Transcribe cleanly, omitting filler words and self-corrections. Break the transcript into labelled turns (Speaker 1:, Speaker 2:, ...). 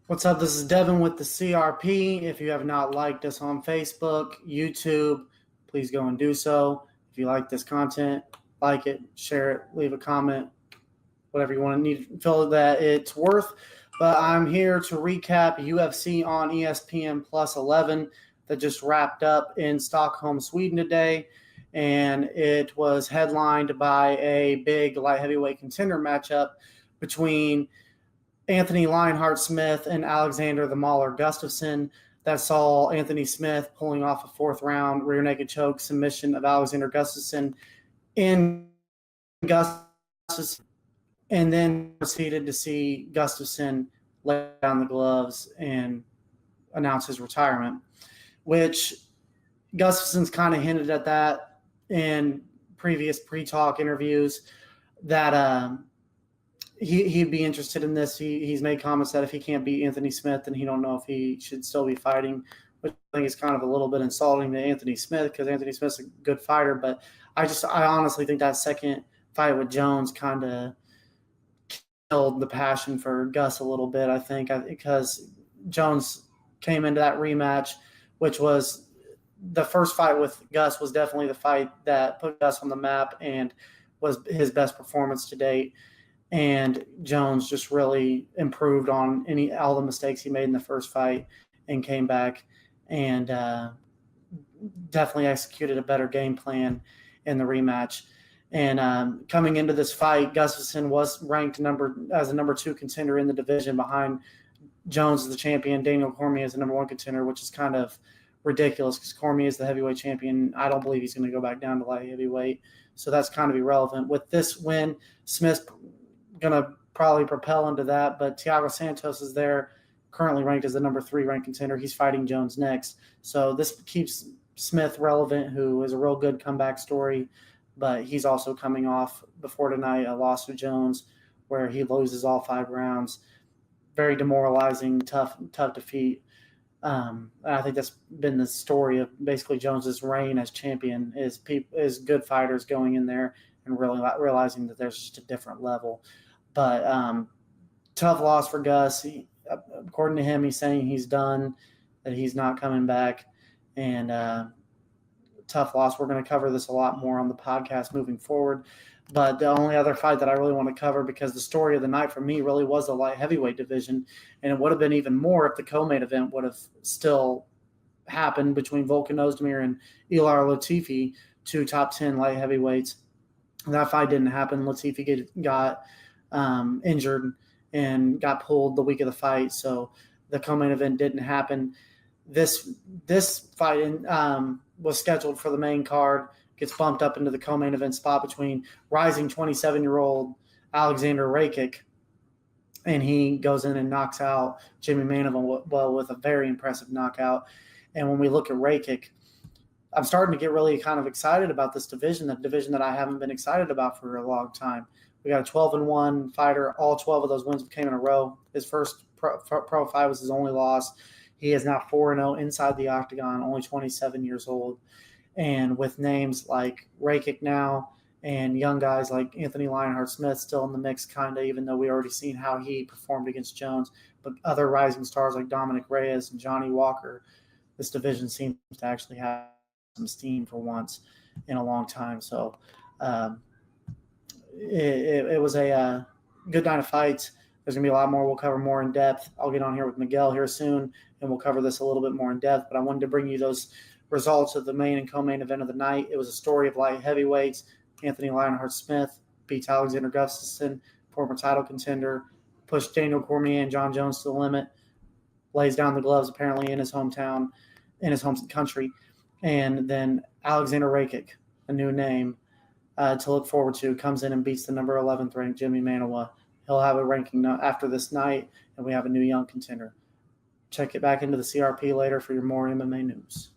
Speaker 1: What's up? This is Devin with the CRP. If you have not liked us on Facebook, YouTube, please go and do so. If you like this content, like it, share it, leave a comment, whatever you want to feel that it's worth. But I'm here to recap UFC on ESPN+11 that just wrapped up in Stockholm, Sweden today. And it was headlined by a big light heavyweight contender matchup between Anthony Lionheart Smith and Alexander the Mauler Gustafsson. That saw Anthony Smith pulling off a fourth round rear naked choke submission of Alexander Gustafsson in Gustafsson, and then proceeded to see Gustafsson lay down the gloves and announce his retirement, which Gustafsson's kind of hinted at that in previous pre-talk interviews that he'd be interested in this. He's made comments that if he can't beat Anthony Smith, then he don't know if he should still be fighting, which I think is kind of a little bit insulting to Anthony Smith because Anthony Smith's a good fighter. But I honestly think that second fight with Jones kind of killed the passion for Gus a little bit, I think, because Jones came into that rematch, which was the first fight with Gus was definitely the fight that put Gus on the map and was his best performance to date. And Jones just really improved on all the mistakes he made in the first fight and came back and definitely executed a better game plan in the rematch. And coming into this fight, Gustafsson was ranked as a number 2 contender in the division behind Jones as the champion, Daniel Cormier as the number 1 contender, which is kind of ridiculous because Cormier is the heavyweight champion. I don't believe he's going to go back down to light heavyweight. So that's kind of irrelevant. With this win, Smith's going to probably propel into that, but Thiago Santos is there, currently ranked as the number 3 ranked contender. He's fighting Jones next. So this keeps Smith relevant, who is a real good comeback story, but he's also coming off before tonight a loss to Jones where he loses all 5 rounds. Very demoralizing, tough defeat. And I think that's been the story of basically Jones's reign as champion is good fighters going in there and really realizing that there's just a different level. But tough loss for Gus. According to him, he's saying he's done, that he's not coming back. And tough loss. We're going to cover this a lot more on the podcast moving forward. But the only other fight that I really want to cover, because the story of the night for me really was the light heavyweight division, and it would have been even more if the Comain event would have still happened between Volkan Ozdemir and Ilir Latifi, 2 top 10 light heavyweights. That fight didn't happen. Latifi got injured and got pulled the week of the fight, so the co-main event didn't happen. This fight was scheduled for the main card, gets bumped up into the co-main event spot between rising 27-year-old Alexander Rakic, and he goes in and knocks out Jimmy Manuwa with a very impressive knockout. And when we look at Rakic, I'm starting to get really kind of excited about this division, the division that I haven't been excited about for a long time. We got a 12-1 fighter. All 12 of those wins came in a row. His first pro fight was his only loss. He is now 4-0 inside the octagon, only 27 years old. And with names like Rakic now and young guys like Anthony Lionheart Smith still in the mix, kind of, even though we already seen how he performed against Jones, but other rising stars like Dominic Reyes and Johnny Walker, this division seems to actually have some steam for once in a long time. So it was a good night of fights. There's going to be a lot more. We'll cover more in depth. I'll get on here with Miguel here soon, and we'll cover this a little bit more in depth. But I wanted to bring you those results of the main and co-main event of the night. It was a story of light heavyweights. Anthony Lionheart Smith beats Alexander Gustafsson, former title contender, pushed Daniel Cormier and John Jones to the limit, lays down the gloves apparently in his hometown, in his home country. And then Alexander Rakic, a new name to look forward to, comes in and beats the number 11th ranked Jimmy Manuwa. He'll have a ranking after this night, and we have a new young contender. Check it back into the CRP later for your more MMA news.